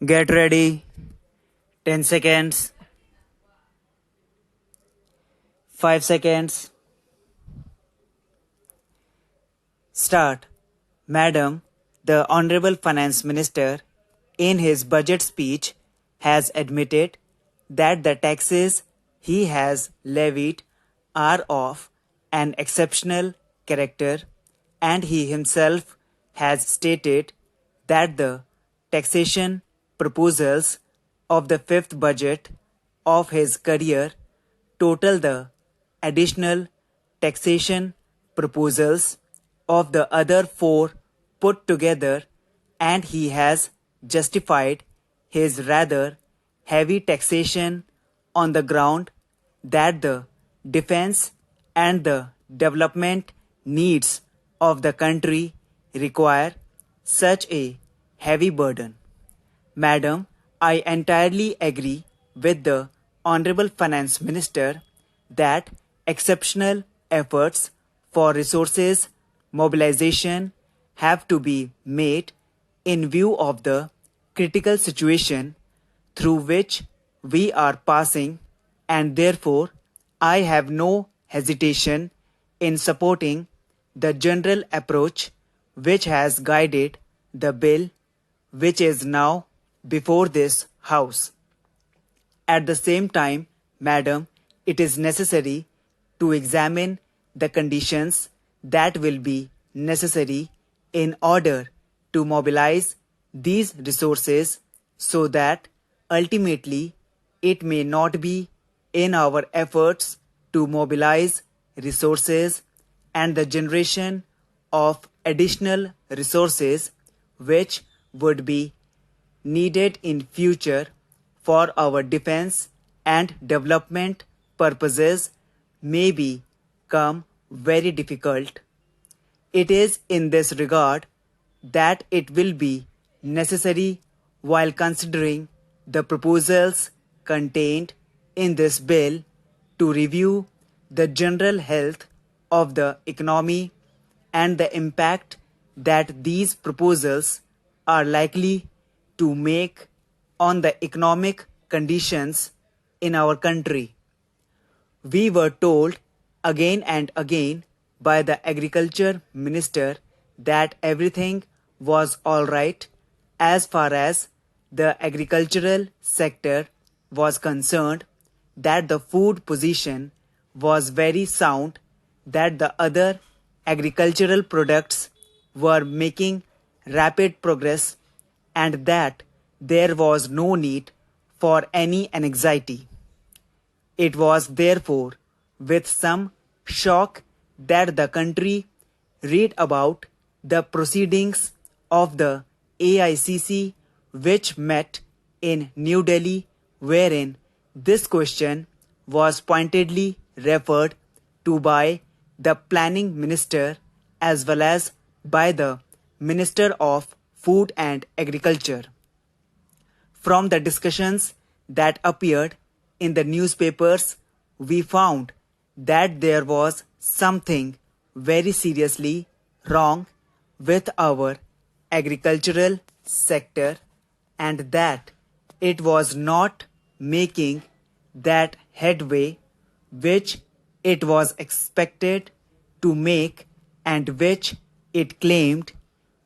Get ready. 10 seconds. 5 seconds. Start. Madam, the Honorable Finance Minister, in his budget speech, has admitted that the taxes he has levied are of an exceptional character, and he himself has stated that the taxation proposals of the fifth budget of his career total the additional taxation proposals of the other four put together, and he has justified his rather heavy taxation on the ground that the defense and the development needs of the country require such a heavy burden. Madam, I entirely agree with the Honorable Finance Minister that exceptional efforts for resources mobilization have to be made in view of the critical situation through which we are passing, and therefore I have no hesitation in supporting the general approach which has guided the bill which is now before this House. At the same time, Madam, it is necessary to examine the conditions that will be necessary in order to mobilize these resources so that ultimately it may not be in our efforts to mobilize resources and the generation of additional resources which would be needed in future for our defense and development purposes may become very difficult. It is in this regard that it will be necessary, while considering the proposals contained in this bill, to review the general health of the economy and the impact that these proposals are likely to make on the economic conditions in our country. We were told again and again by the Agriculture Minister that everything was all right as far as the agricultural sector was concerned, that the food position was very sound, that the other agricultural products were making rapid progress, and that there was no need for any anxiety. It was therefore with some shock that the country read about the proceedings of the AICC which met in New Delhi, wherein this question was pointedly referred to by the Planning Minister as well as by the Minister of Food and Agriculture. From the discussions that appeared in the newspapers, we found that there was something very seriously wrong with our agricultural sector, and that it was not making that headway which it was expected to make and which it claimed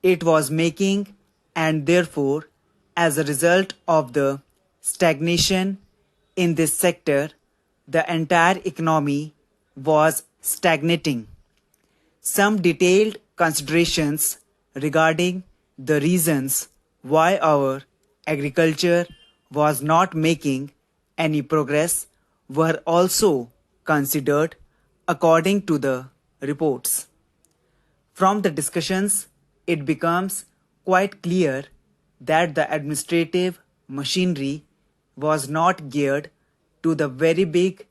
it was making, and therefore, as a result of the stagnation in this sector, the entire economy was stagnating. Some detailed considerations regarding the reasons why our agriculture was not making any progress were also considered according to the reports. From the discussions, it becomes quite clear that the administrative machinery was not geared to the very big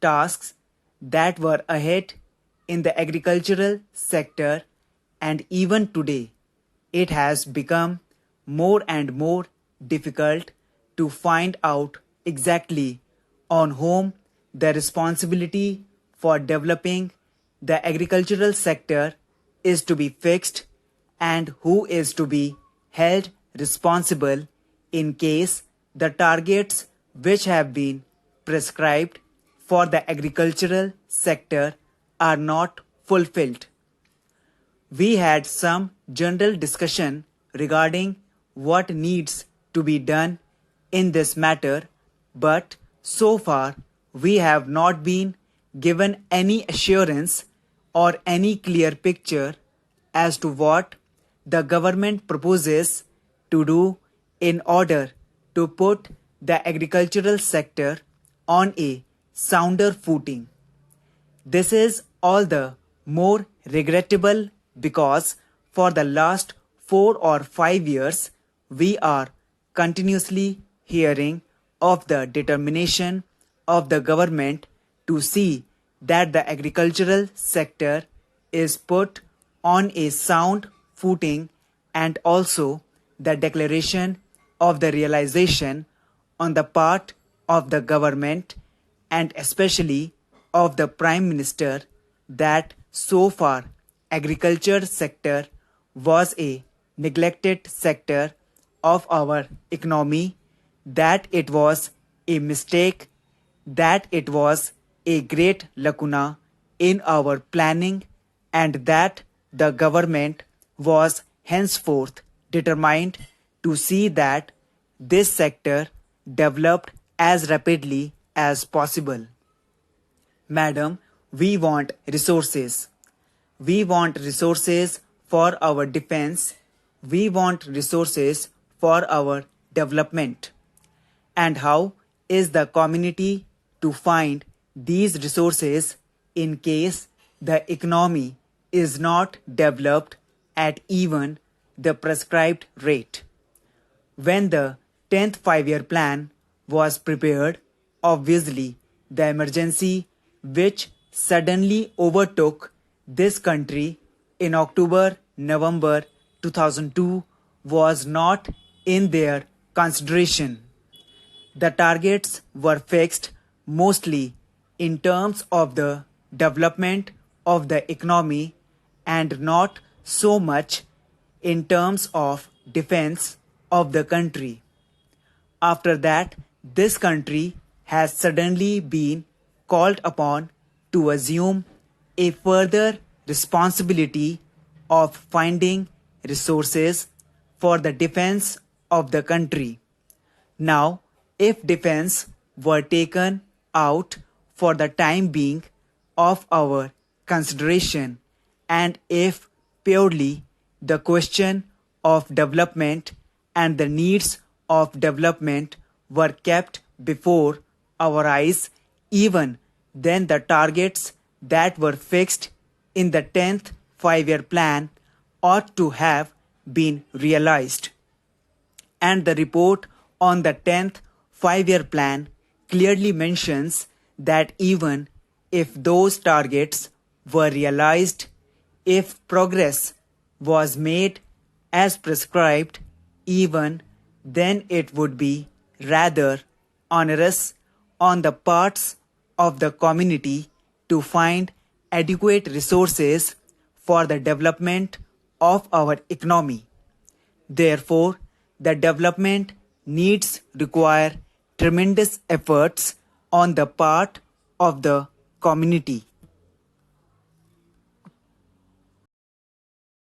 tasks that were ahead in the agricultural sector, and even today it has become more and more difficult to find out exactly on whom the responsibility for developing the agricultural sector is to be fixed and who is to be held responsible in case the targets which have been prescribed for the agricultural sector are not fulfilled. We had some general discussion regarding what needs to be done in this matter, but so far we have not been given any assurance or any clear picture as to what the government proposes to do in order to put the agricultural sector on a sounder footing. This is all the more regrettable because for the last 4 or 5 years we are continuously hearing of the determination of the government to see that the agricultural sector is put on a sound footing, and also the declaration of the realization on the part of the government and especially of the Prime Minister that so far agriculture sector was a neglected sector of our economy, that it was a mistake, that it was a great lacuna in our planning, and that the government was henceforth determined to see that this sector developed as rapidly as possible. Madam, we want resources. We want resources for our defense. We want resources for our development. And how is the community to find these resources in case the economy is not developed at even the prescribed rate? When the 10th 5-year plan was prepared, obviously the emergency which suddenly overtook this country in October-November 2002 was not in their consideration. The targets were fixed mostly in terms of the development of the economy and not so much in terms of defense of the country. After that, this country has suddenly been called upon to assume a further responsibility of finding resources for the defense of the country. Now, if defense were taken out for the time being of our consideration, and if purely the question of development and the needs of development were kept before our eyes, even then the targets that were fixed in the 10th 5-year plan ought to have been realized. And the report on the 10th 5-year plan clearly mentions that even if those targets were realized, if progress was made as prescribed, even then it would be rather onerous on the parts of the community to find adequate resources for the development of our economy. Therefore, the development needs require tremendous efforts on the part of the community.